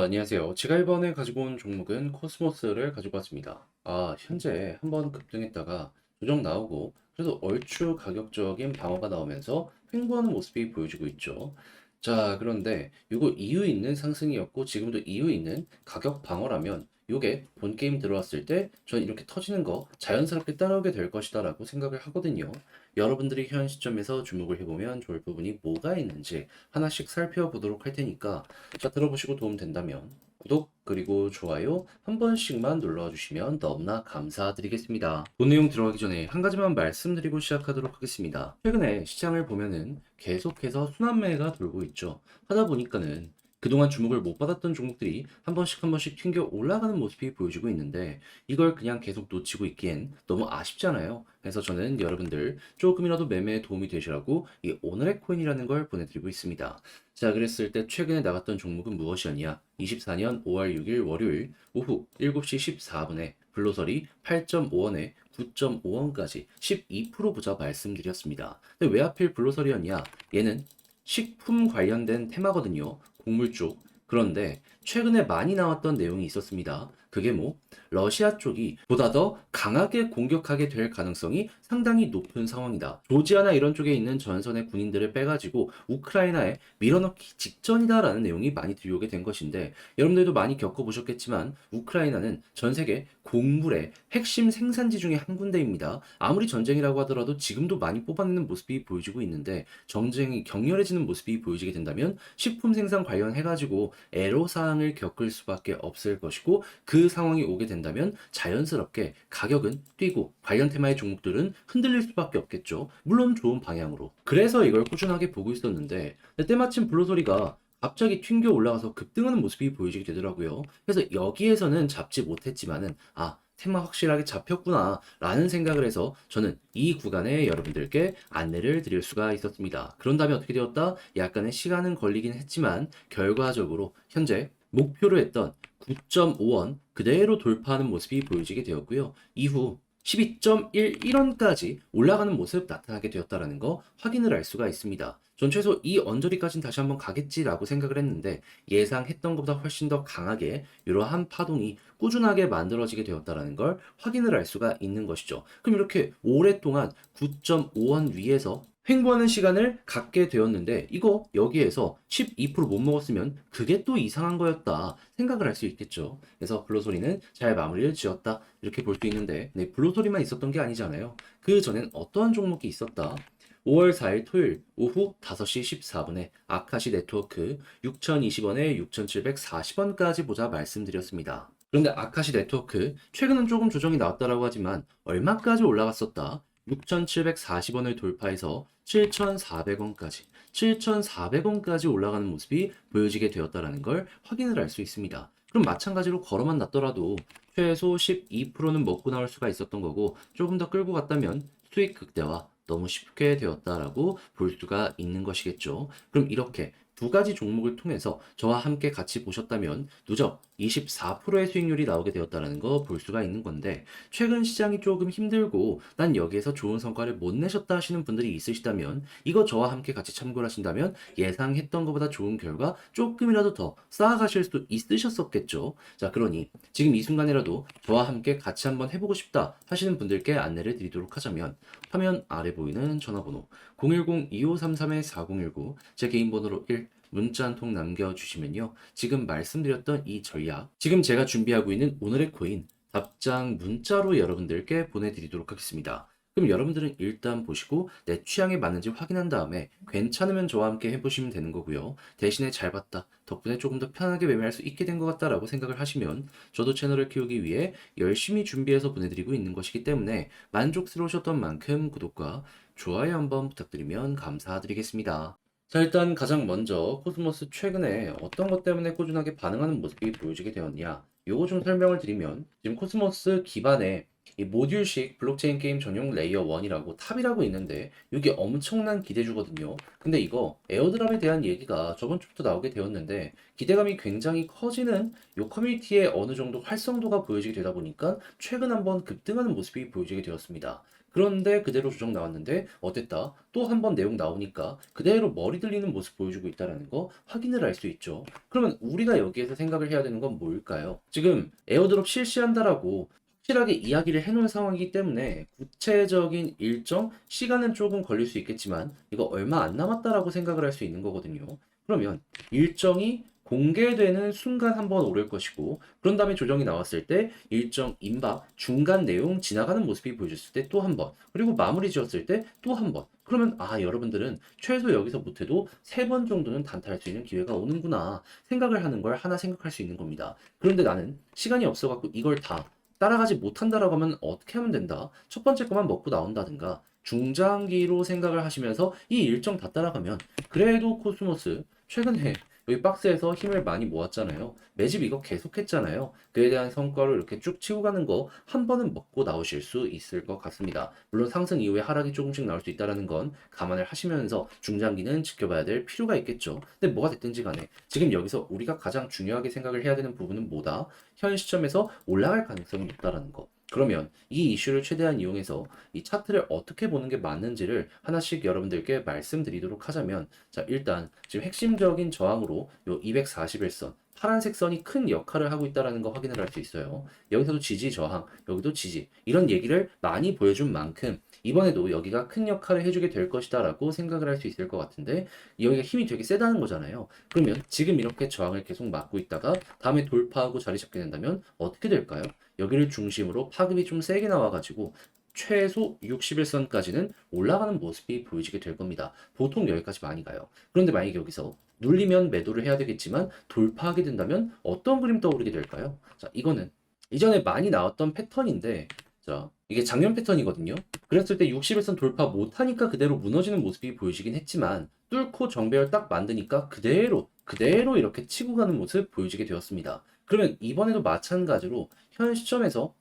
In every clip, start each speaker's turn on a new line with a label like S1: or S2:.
S1: 안녕하세요. 제가 이번에 가지고 온 종목은 코스모스를 가지고 왔습니다. 현재 한번 급등했다가 조정 나오고, 그래도 얼추 가격적인 방어가 나오면서 횡보하는 모습이 보여지고 있죠. 자, 그런데 이거 이유 있는 상승이었고, 지금도 이유 있는 가격 방어라면, 요게 본 게임 들어왔을 때 저는 이렇게 터지는 거 자연스럽게 따라오게 될 것이다라고 생각을 하거든요. 여러분들이 현 시점에서 주목을 해보면 좋을 부분이 뭐가 있는지 하나씩 살펴보도록 할 테니까, 자, 들어보시고 도움 된다면 구독 그리고 좋아요 한 번씩만 눌러와 주시면 너무나 감사드리겠습니다. 본 내용 들어가기 전에 한 가지만 말씀드리고 시작하도록 하겠습니다. 최근에 시장을 보면은 계속해서 순환매가 돌고 있죠. 하다 보니까는 그동안 주목을 못 받았던 종목들이 한 번씩 한 번씩 튕겨 올라가는 모습이 보여지고 있는데, 이걸 그냥 계속 놓치고 있기엔 너무 아쉽잖아요. 그래서 저는 여러분들 조금이라도 매매에 도움이 되시라고 이 오늘의 코인이라는 걸 보내드리고 있습니다. 자, 그랬을 때 최근에 나갔던 종목은 무엇이었냐? 24년 5월 6일 월요일 오후 7시 14분에 불로설이 8.5원에 9.5원까지 12% 보자 말씀드렸습니다. 근데 왜 하필 불로설이었냐? 얘는 식품 관련된 테마거든요. 곡물 쪽. 그런데 최근에 많이 나왔던 내용이 있었습니다. 그게 러시아 쪽이 보다 더 강하게 공격하게 될 가능성이 상당히 높은 상황이다. 조지아나 이런 쪽에 있는 전선의 군인들을 빼가지고 우크라이나에 밀어넣기 직전이다라는 내용이 많이 들려오게 된 것인데, 여러분들도 많이 겪어보셨겠지만 우크라이나는 전 세계 곡물의 핵심 생산지 중에 한 군데입니다. 아무리 전쟁이라고 하더라도 지금도 많이 뽑아내는 모습이 보여지고 있는데, 전쟁이 격렬해지는 모습이 보여지게 된다면 식품 생산 관련해가지고 애로사항을 겪을 수밖에 없을 것이고, 그 상황이 오게 된다면 자연스럽게 가격은 뛰고 관련 테마의 종목들은 흔들릴 수밖에 없겠죠. 물론 좋은 방향으로. 그래서 이걸 꾸준하게 보고 있었는데, 때마침 블루소리가 갑자기 튕겨 올라가서 급등하는 모습이 보여지게 되더라고요. 그래서 여기에서는 잡지 못했지만은 테마 확실하게 잡혔구나 라는 생각을 해서 저는 이 구간에 여러분들께 안내를 드릴 수가 있었습니다. 그런 다음에 어떻게 되었다? 약간의 시간은 걸리긴 했지만 결과적으로 현재 목표로 했던 9.5원 그대로 돌파하는 모습이 보여지게 되었고요. 이후 12.11원까지 올라가는 모습 나타나게 되었다는 거 확인을 할 수가 있습니다. 전 최소 이 언저리까지는 다시 한번 가겠지라고 생각을 했는데, 예상했던 것보다 훨씬 더 강하게 이러한 파동이 꾸준하게 만들어지게 되었다는 걸 확인을 할 수가 있는 것이죠. 그럼 이렇게 오랫동안 9.5원 위에서 횡보하는 시간을 갖게 되었는데, 이거 여기에서 12%못 먹었으면 그게 또 이상한 거였다 생각을 할 수 있겠죠. 그래서 블루소리는 잘 마무리를 지었다 이렇게 볼 수 있는데, 네, 블루소리만 있었던 게 아니잖아요. 그 전엔 어떠한 종목이 있었다? 5월 4일 토요일 오후 5시 14분에 아카시 네트워크 6,020원에 6,740원까지 보자 말씀드렸습니다. 그런데 아카시 네트워크 최근은 조금 조정이 나왔다라고 하지만 얼마까지 올라갔었다? 6,740원을 돌파해서 7,400원까지 7,400원까지 올라가는 모습이 보여지게 되었다는 걸 확인을 할 수 있습니다. 그럼 마찬가지로 걸어만 놨더라도 최소 12%는 먹고 나올 수가 있었던 거고, 조금 더 끌고 갔다면 수익 극대화 너무 쉽게 되었다라고 볼 수가 있는 것이겠죠. 그럼 이렇게 두 가지 종목을 통해서 저와 함께 같이 보셨다면 누적 24%의 수익률이 나오게 되었다는 거 볼 수가 있는 건데, 최근 시장이 조금 힘들고 난 여기에서 좋은 성과를 못 내셨다 하시는 분들이 있으시다면, 이거 저와 함께 같이 참고를 하신다면 예상했던 것보다 좋은 결과 조금이라도 더 쌓아가실 수도 있으셨었겠죠. 자, 그러니 지금 이 순간이라도 저와 함께 같이 한번 해보고 싶다 하시는 분들께 안내를 드리도록 하자면, 화면 아래 보이는 전화번호 010-2533-4019, 제 개인 번호로 1 문자 한 통 남겨주시면요, 지금 말씀드렸던 이 전략, 지금 제가 준비하고 있는 오늘의 코인 답장 문자로 여러분들께 보내드리도록 하겠습니다. 그럼 여러분들은 일단 보시고 내 취향에 맞는지 확인한 다음에 괜찮으면 저와 함께 해보시면 되는 거고요. 대신에 잘 봤다, 덕분에 조금 더 편하게 매매할 수 있게 된 것 같다라고 생각을 하시면, 저도 채널을 키우기 위해 열심히 준비해서 보내드리고 있는 것이기 때문에 만족스러우셨던 만큼 구독과 좋아요 한번 부탁드리면 감사드리겠습니다. 자, 일단 가장 먼저 코스모스 최근에 어떤 것 때문에 꾸준하게 반응하는 모습이 보여지게 되었냐, 요거 좀 설명을 드리면, 지금 코스모스 기반의 이 모듈식 블록체인 게임 전용 레이어 1이라고 탑이라고 있는데, 이게 엄청난 기대주거든요. 근데 이거 에어드랍에 대한 얘기가 저번 주부터 나오게 되었는데, 기대감이 굉장히 커지는 이 커뮤니티에 어느 정도 활성도가 보여지게 되다 보니까 최근 한번 급등하는 모습이 보여지게 되었습니다. 그런데 그대로 조정 나왔는데 어땠다? 또 한 번 내용 나오니까 그대로 머리 들리는 모습 보여주고 있다는 거 확인을 할 수 있죠. 그러면 우리가 여기에서 생각을 해야 되는 건 뭘까요? 지금 에어드롭 실시한다라고 확실하게 이야기를 해놓은 상황이기 때문에 구체적인 일정, 시간은 조금 걸릴 수 있겠지만 이거 얼마 안 남았다라고 생각을 할 수 있는 거거든요. 그러면 일정이 공개되는 순간 한번 오를 것이고 그런 다음에 조정이 나왔을 때 일정 임박 중간 내용 지나가는 모습이 보여졌을 때 또 한 번 그리고 마무리 지었을 때 또 한 번 그러면 여러분들은 최소 여기서 못해도 3번 정도는 단타할 수 있는 기회가 오는구나 생각을 하는 걸 하나 생각할 수 있는 겁니다. 그런데 나는 시간이 없어갖고 이걸 다 따라가지 못한다라고 하면 어떻게 하면 된다? 첫 번째 것만 먹고 나온다든가 중장기로 생각을 하시면서 이 일정 다 따라가면 그래도 코스모스 최근에 여기 박스에서 힘을 많이 모았잖아요. 매집 이거 계속했잖아요. 그에 대한 성과를 이렇게 쭉 치고 가는 거 한 번은 먹고 나오실 수 있을 것 같습니다. 물론 상승 이후에 하락이 조금씩 나올 수 있다는 건 감안을 하시면서 중장기는 지켜봐야 될 필요가 있겠죠. 근데 뭐가 됐든지 간에 지금 여기서 우리가 가장 중요하게 생각을 해야 되는 부분은 뭐다? 현 시점에서 올라갈 가능성이 높다라는 거. 그러면 이 이슈를 최대한 이용해서 이 차트를 어떻게 보는 게 맞는지를 하나씩 여러분들께 말씀드리도록 하자면 자, 일단 지금 핵심적인 저항으로 요 241선 파란색 선이 큰 역할을 하고 있다는 거 확인을 할 수 있어요. 여기서도 지지 저항, 여기도 지지. 이런 얘기를 많이 보여준 만큼 이번에도 여기가 큰 역할을 해주게 될 것이다라고 생각을 할 수 있을 것 같은데 여기가 힘이 되게 세다는 거잖아요. 그러면 지금 이렇게 저항을 계속 막고 있다가 다음에 돌파하고 자리 잡게 된다면 어떻게 될까요? 여기를 중심으로 파급이 좀 세게 나와가지고 최소 61선까지는 올라가는 모습이 보여지게 될 겁니다. 보통 여기까지 많이 가요. 그런데 만약에 여기서 눌리면 매도를 해야 되겠지만 돌파하게 된다면 어떤 그림 떠오르게 될까요? 자, 이거는 이전에 많이 나왔던 패턴인데 자, 이게 작년 패턴이거든요. 그랬을 때 61선 돌파 못하니까 그대로 무너지는 모습이 보여지긴 했지만 뚫고 정배열 딱 만드니까 그대로 이렇게 치고 가는 모습 보여지게 되었습니다. 그러면 이번에도 마찬가지로 현 시점에서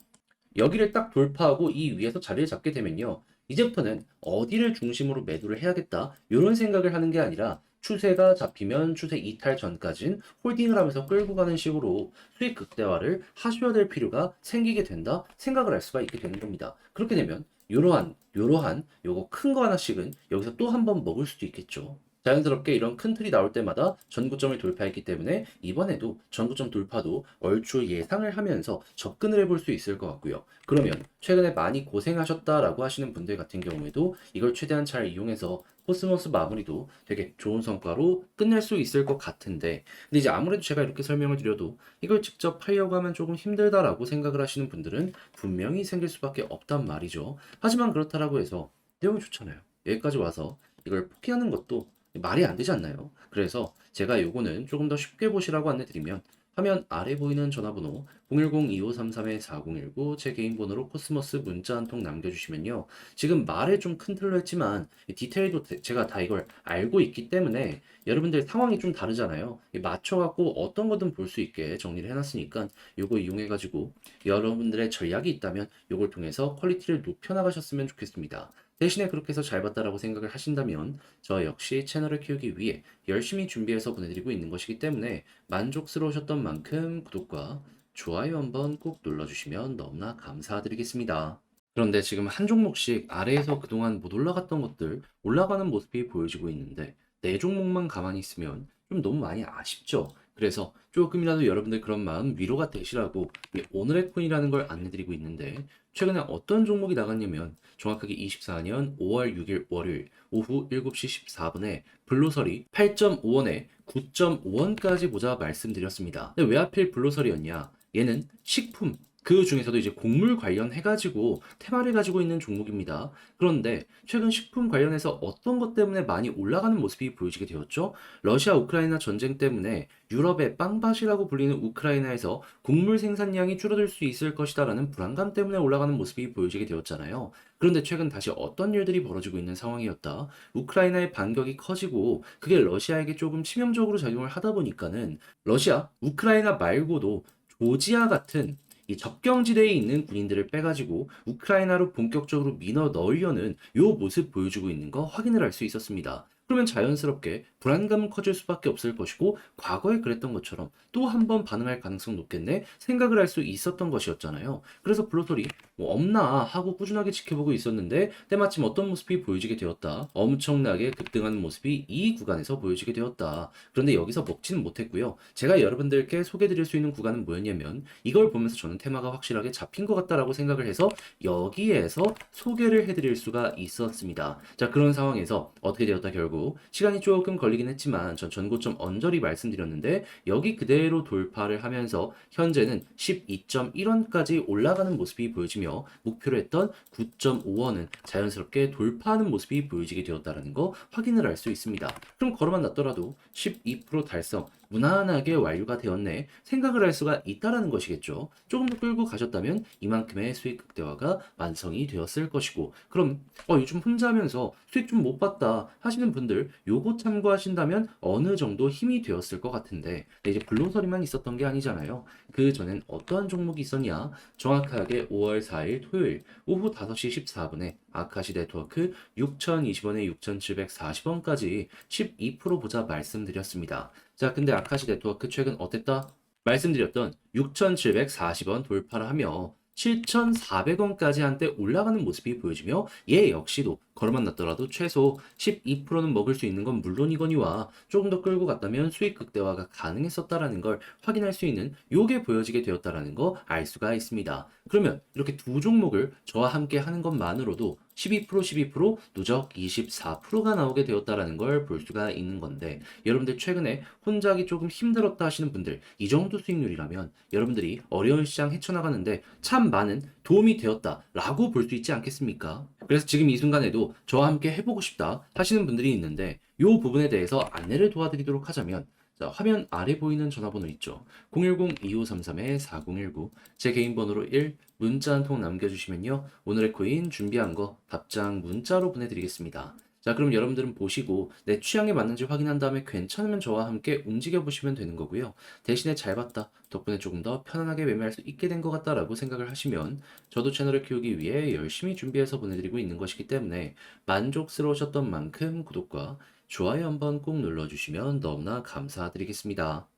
S1: 여기를 딱 돌파하고 이 위에서 자리를 잡게 되면요. 이제부터는 어디를 중심으로 매도를 해야겠다. 이런 생각을 하는 게 아니라 추세가 잡히면 추세 이탈 전까지는 홀딩을 하면서 끌고 가는 식으로 수익 극대화를 하셔야 될 필요가 생기게 된다 생각을 할 수가 있게 되는 겁니다. 그렇게 되면 요러한 요거 큰 거 하나씩은 여기서 또 한 번 먹을 수도 있겠죠. 자연스럽게 이런 큰 틀이 나올 때마다 전고점을 돌파했기 때문에 이번에도 전고점 돌파도 얼추 예상을 하면서 접근을 해볼 수 있을 것 같고요. 그러면 최근에 많이 고생하셨다라고 하시는 분들 같은 경우에도 이걸 최대한 잘 이용해서 코스모스 마무리도 되게 좋은 성과로 끝낼 수 있을 것 같은데 근데 이제 아무래도 제가 이렇게 설명을 드려도 이걸 직접 하려고 하면 조금 힘들다라고 생각을 하시는 분들은 분명히 생길 수밖에 없단 말이죠. 하지만 그렇다라고 해서 내용이 좋잖아요. 여기까지 와서 이걸 포기하는 것도 말이 안 되지 않나요? 그래서 제가 요거는 조금 더 쉽게 보시라고 안내드리면 화면 아래 보이는 전화번호 010-2533-4019 제 개인 번호로 코스모스 문자 한 통 남겨주시면요. 지금 말을 좀 큰 틀로 했지만 디테일도 제가 다 이걸 알고 있기 때문에 여러분들 상황이 좀 다르잖아요. 맞춰갖고 어떤 거든 볼 수 있게 정리를 해놨으니까 요거 이용해가지고 여러분들의 전략이 있다면 요걸 통해서 퀄리티를 높여나가셨으면 좋겠습니다. 대신에 그렇게 해서 잘 봤다라고 생각을 하신다면 저 역시 채널을 키우기 위해 열심히 준비해서 보내드리고 있는 것이기 때문에 만족스러우셨던 만큼 구독과 좋아요 한번 꼭 눌러주시면 너무나 감사드리겠습니다. 그런데 지금 한 종목씩 아래에서 그동안 못 올라갔던 것들 올라가는 모습이 보여지고 있는데 네 종목만 가만히 있으면 좀 너무 많이 아쉽죠. 그래서 조금이라도 여러분들 그런 마음 위로가 되시라고 이 오늘의 콘이라는 걸 안내드리고 있는데 최근에 어떤 종목이 나갔냐면 정확하게 24년 5월 6일 월요일 오후 7시 14분에 불로설이 8.5원에 9.5원까지 보자 말씀드렸습니다. 근데 왜 하필 불로설이었냐? 얘는 식품 그 중에서도 이제 곡물 관련해가지고 테마를 가지고 있는 종목입니다. 그런데 최근 식품 관련해서 어떤 것 때문에 많이 올라가는 모습이 보여지게 되었죠? 러시아 우크라이나 전쟁 때문에 유럽의 빵밭이라고 불리는 우크라이나에서 곡물 생산량이 줄어들 수 있을 것이다라는 불안감 때문에 올라가는 모습이 보여지게 되었잖아요. 그런데 최근 다시 어떤 일들이 벌어지고 있는 상황이었다. 우크라이나의 반격이 커지고 그게 러시아에게 조금 치명적으로 작용을 하다 보니까는 러시아, 우크라이나 말고도 조지아 같은 이 접경지대에 있는 군인들을 빼가지고 우크라이나로 본격적으로 밀어 넣으려는 요 모습 보여주고 있는 거 확인을 할 수 있었습니다. 그러면 자연스럽게 불안감은 커질 수밖에 없을 것이고 과거에 그랬던 것처럼 또 한 번 반응할 가능성 높겠네 생각을 할 수 있었던 것이었잖아요. 그래서 블루솔이 뭐 없나 하고 꾸준하게 지켜보고 있었는데 때마침 어떤 모습이 보여지게 되었다. 엄청나게 급등하는 모습이 이 구간에서 보여지게 되었다. 그런데 여기서 먹지는 못했고요. 제가 여러분들께 소개드릴 수 있는 구간은 뭐였냐면 이걸 보면서 저는 테마가 확실하게 잡힌 것 같다라고 생각을 해서 여기에서 소개를 해드릴 수가 있었습니다. 자, 그런 상황에서 어떻게 되었다 결국 시간이 조금 걸리긴 했지만 전 전고점 언저리 말씀드렸는데 여기 그대로 돌파를 하면서 현재는 12.1원까지 올라가는 모습이 보여지며 목표로 했던 9.5원은 자연스럽게 돌파하는 모습이 보여지게 되었다는 거 확인을 할 수 있습니다. 그럼 걸어만 놨더라도 12% 달성 무난하게 완료가 되었네 생각을 할 수가 있다라는 것이겠죠. 조금 더 끌고 가셨다면 이만큼의 수익 극대화가 완성이 되었을 것이고 그럼 요즘 혼자 하면서 수익 좀 못 봤다 하시는 분들 요거 참고하신다면 어느 정도 힘이 되었을 것 같은데 근데 이제 불로소리만 있었던 게 아니잖아요. 그 전엔 어떠한 종목이 있었냐? 정확하게 5월 4일 토요일 오후 5시 14분에 아카시 네트워크 6,020원에 6,740원까지 12% 보자 말씀드렸습니다. 자, 근데 아카시 네트워크 최근 어땠다? 말씀드렸던 6,740원 돌파를 하며 7,400원까지 한때 올라가는 모습이 보여지며 얘 역시도 걸어만 놨더라도 최소 12%는 먹을 수 있는 건 물론이거니와 조금 더 끌고 갔다면 수익 극대화가 가능했었다라는 걸 확인할 수 있는 요게 보여지게 되었다라는 거 알 수가 있습니다. 그러면 이렇게 두 종목을 저와 함께 하는 것만으로도 12%, 누적 24%가 나오게 되었다라는 걸 볼 수가 있는 건데 여러분들 최근에 혼자 하기 조금 힘들었다 하시는 분들 이 정도 수익률이라면 여러분들이 어려운 시장 헤쳐나가는데 참 많은 도움이 되었다라고 볼 수 있지 않겠습니까? 그래서 지금 이 순간에도 저와 함께 해보고 싶다 하시는 분들이 있는데 이 부분에 대해서 안내를 도와드리도록 하자면 자, 화면 아래 보이는 전화번호 있죠. 010-2533-4019 제 개인 번호로 1 문자 한 통 남겨주시면요. 오늘의 코인 준비한 거 답장 문자로 보내드리겠습니다. 자, 그럼 여러분들은 보시고 내 취향에 맞는지 확인한 다음에 괜찮으면 저와 함께 움직여 보시면 되는 거고요. 대신에 잘 봤다. 덕분에 조금 더 편안하게 매매할 수 있게 된 것 같다라고 생각을 하시면 저도 채널을 키우기 위해 열심히 준비해서 보내드리고 있는 것이기 때문에 만족스러우셨던 만큼 구독과 좋아요 한번 꼭 눌러주시면 너무나 감사드리겠습니다.